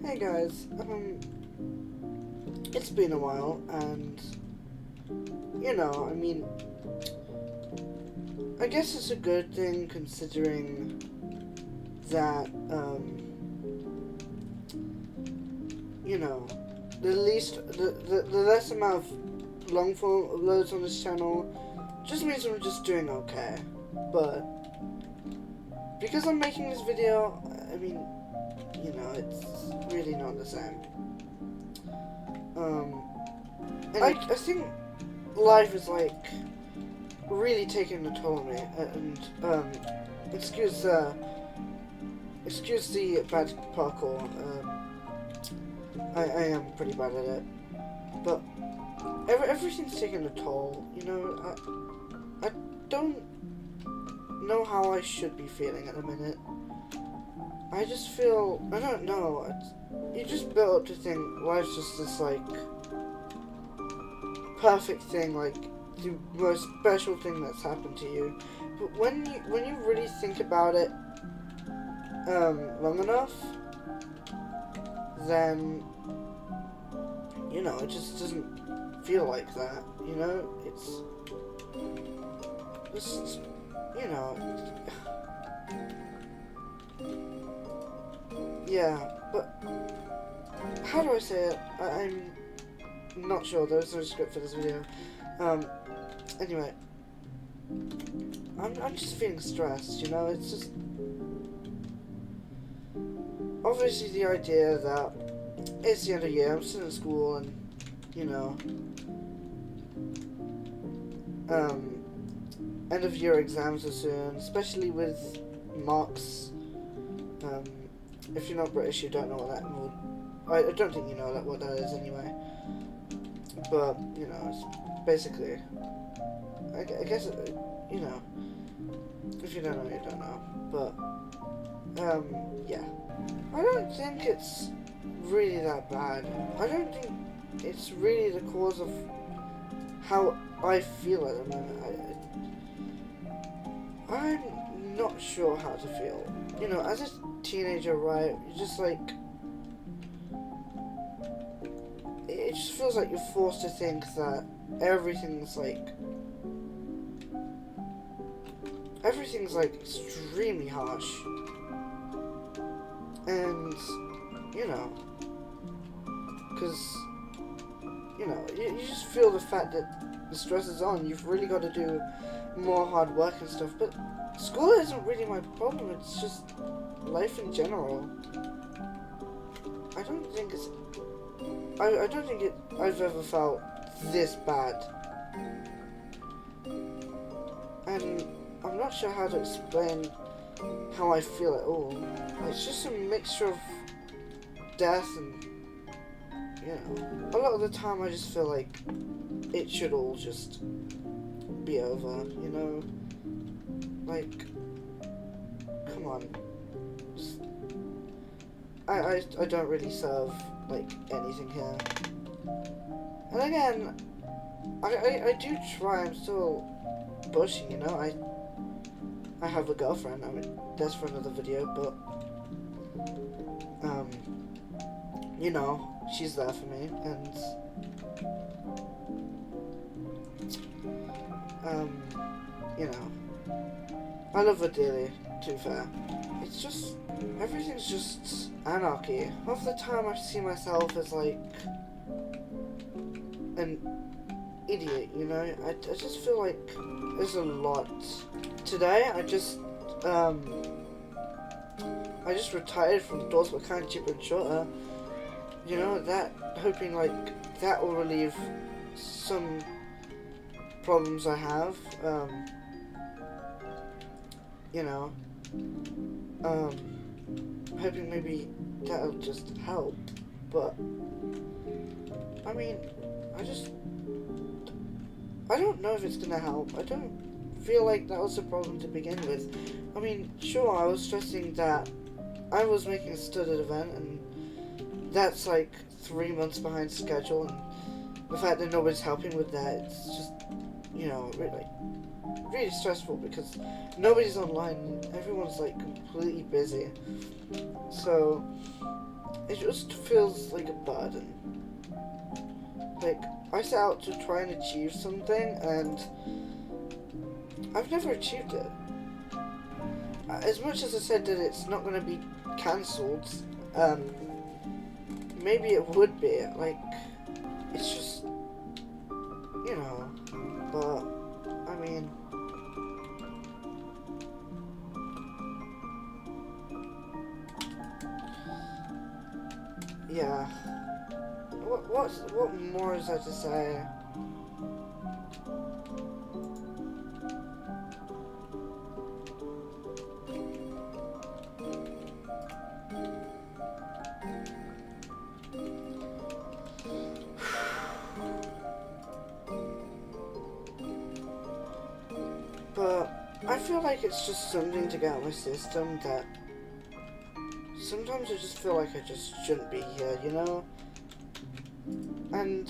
Hey guys, it's been a while, and I guess it's a good thing considering that, the the less amount of long form uploads on this channel just means I'm just doing okay. But because I'm making this video, it's really not the same. And I think life is like really taking a toll on me, and excuse the bad parkour. I am pretty bad at it, but everything's taking a toll. I don't know how I should be feeling at the minute. I just feel, I don't know, you just build up to think life's just this, like, perfect thing, like, the most special thing that's happened to you. But when you really think about it, long enough, then, it just doesn't feel like that, it's just, yeah, but how do I say it? I'm not sure. There's no script for this video. Anyway, I'm just feeling stressed. It's just obviously the idea that it's the end of the year. I'm still in school, and end of year exams are soon, especially with marks. If you're not British, you don't know what that would. I don't think you know what that is anyway. But it's basically. I guess if you don't know, you don't know. But yeah. I don't think it's really that bad. I don't think it's really the cause of how I feel at the moment. I'm not sure how to feel. As a teenager, right, you're just like, it just feels like you're forced to think that everything's like extremely harsh, and because you just feel the fact that the stress is on. You've really got to do more hard work and stuff, but school isn't really my problem. It's just life in general. I don't think I've ever felt this bad, and I'm not sure how to explain how I feel at all. It's just a mixture of death and a lot of the time I just feel like it should all just be over. Like, come on. I don't really serve, like, anything here. And again, I do try, I'm still pushing, I have a girlfriend, that's for another video, but, she's there for me, and, I love her dearly, to be fair. It's just, everything's just anarchy. Half the time I see myself as, like, an idiot, I just feel like there's a lot. Today, I just retired from Doors But Kind, Cheaper and Shorter. Hoping, like, that will relieve some problems I have, hoping maybe that'll just help, but, I don't know if it's gonna help. I don't feel like that was a problem to begin with. Sure, I was stressing that I was making a studded event, and that's like 3 months behind schedule, and the fact that nobody's helping with that, it's just, really stressful because nobody's online, everyone's like completely busy. So it just feels like a burden. Like, I set out to try and achieve something, and I've never achieved it. As much as I said that it's not going to be cancelled, maybe it would be. Like, it's just, you know, but, I mean, yeah. What more is there to say? But I feel like it's just something to get out of my system that sometimes I just feel like I just shouldn't be here, you know? And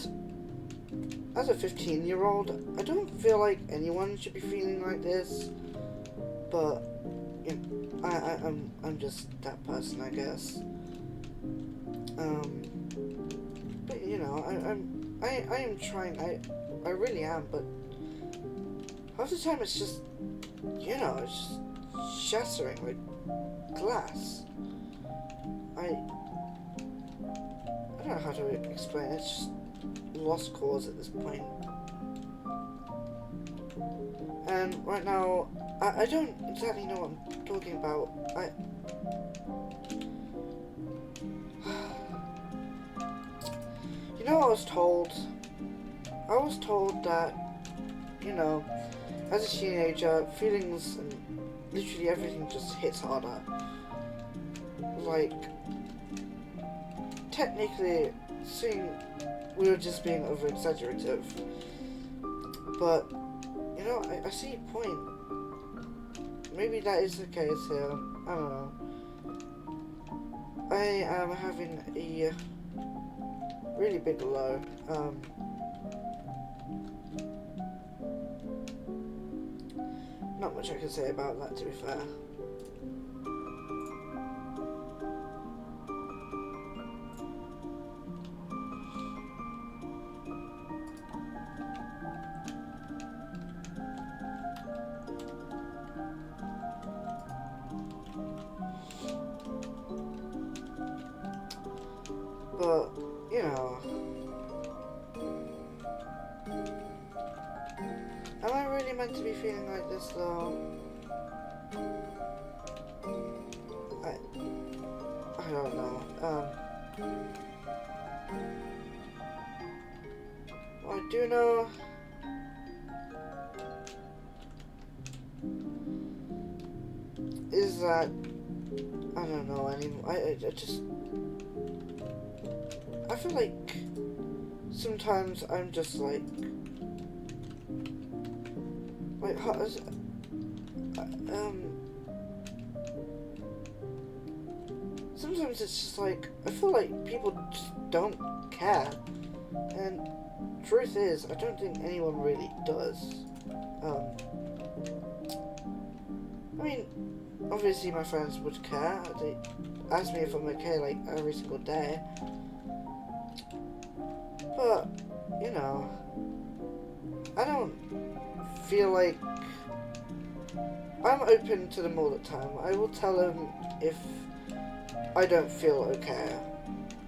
as a 15-year-old, I don't feel like anyone should be feeling like this, but you know, I'm just that person, I guess. But you know, I am trying. I really am, but half the time it's just, you know, it's just shattering like glass. I don't know how to explain it. It's just lost cause at this point. And right now, I don't exactly know what I'm talking about. You know what I was told? I was told that, you know, as a teenager, feelings and literally everything just hits harder. Like, technically, seeing we were just being over-exaggerative. But, you know, I see your point. Maybe that is the case here. I don't know. I am having a really big low. Not much I can say about that, to be fair. But, you know, am I really meant to be feeling like this, though? I don't know. What I do know is that I don't know anymore. I just I feel like sometimes I'm just like sometimes it's just like I feel like people just don't care, and truth is I don't think anyone really does. I mean, obviously my friends would care. They ask me if I'm okay like every single day. But, you know, I don't feel like I'm open to them all the time. I will tell them if I don't feel okay.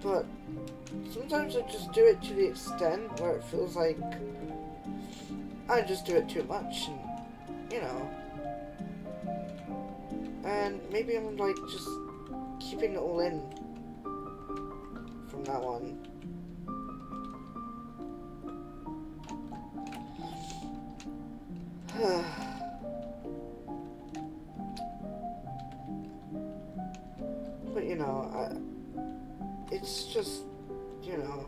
But sometimes I just do it to the extent where it feels like I just do it too much, and, you know. And maybe I'm like just keeping it all in from now on. But you know, it's just, you know,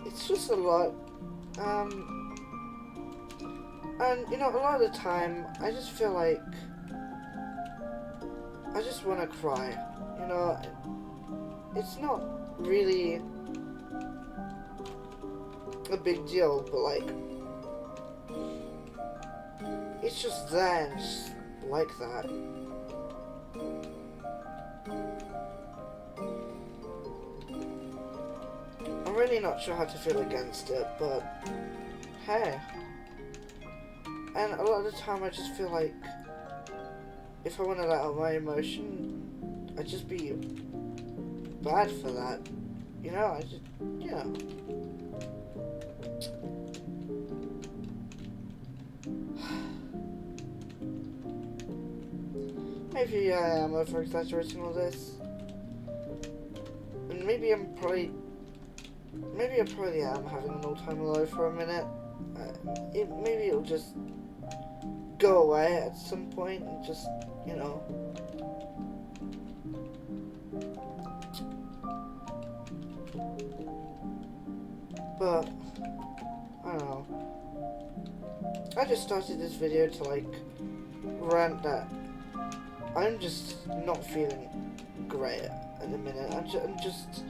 it's just a lot. And you know, a lot of the time, I just feel like I just want to cry. You know, it's not really a big deal, but like, it's just there and just like that. I'm really not sure how to feel against it, but hey. And a lot of the time I just feel like if I want to let out my emotion, I'd just be bad for that. You know, I just, you know. Maybe I am over-exaggerating all this. And maybe I probably am having an all-time low for a minute. Maybe it'll just go away at some point and just, you know. But, I don't know. I just started this video to, like, rant that I'm just not feeling great at the minute. I'm just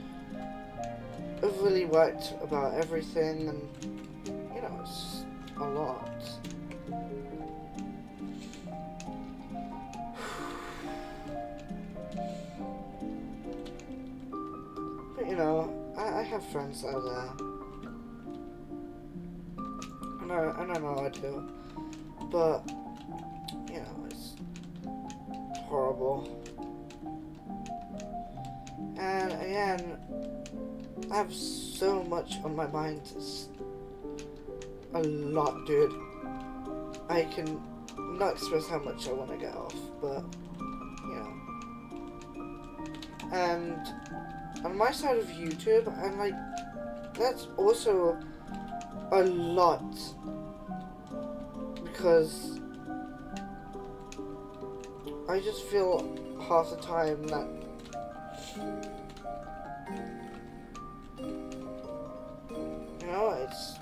overly worked about everything, and you know, it's just a lot. But you know, I have friends out there. I know I do, but you know, it's horrible. And again, I have so much on my mind. It's a lot, dude. I can not express how much I want to get off, but you know. And on my side of YouTube, I'm like, that's also a lot, because I just feel half the time that you know, it's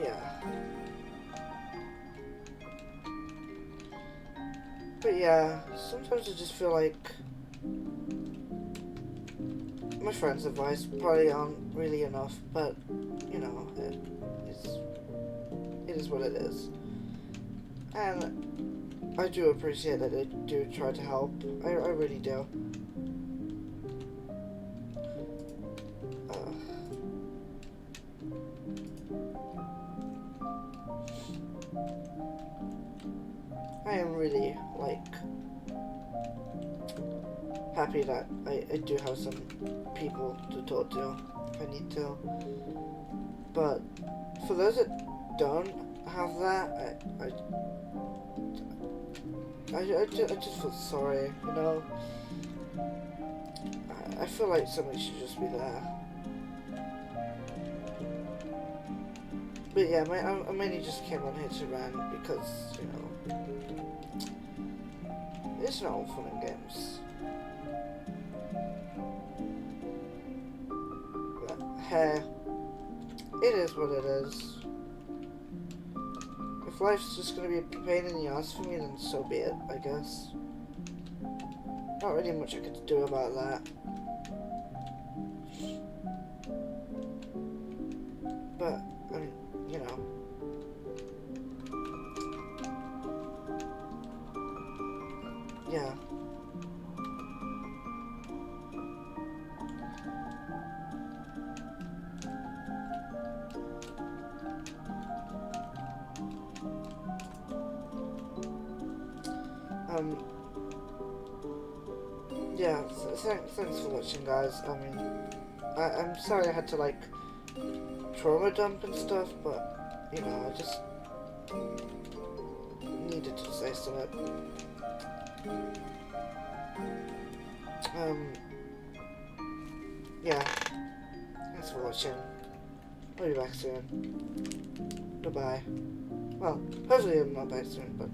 yeah. But yeah, sometimes I just feel like my friend's advice probably aren't really enough, but you know, it is what it is. And I do appreciate that they do try to help. I really do. I am really, like, happy that I do have some people to talk to if I need to. But for those that don't have that, I just feel sorry, you know? I feel like somebody should just be there. But yeah, I mainly just came on here to rant because, you know, it's not all fun and games. But hey, it is what it is. If life's just gonna be a pain in the ass for me, then so be it, I guess. Not really much I could do about that. But, I mean, you know. Yeah. Yeah, thanks for watching, guys. I mean, I'm sorry I had to, like, trauma dump and stuff, but, you know, I just needed to say something. Yeah, thanks for watching. I'll be back soon. Goodbye. Well, hopefully I'm not back soon, but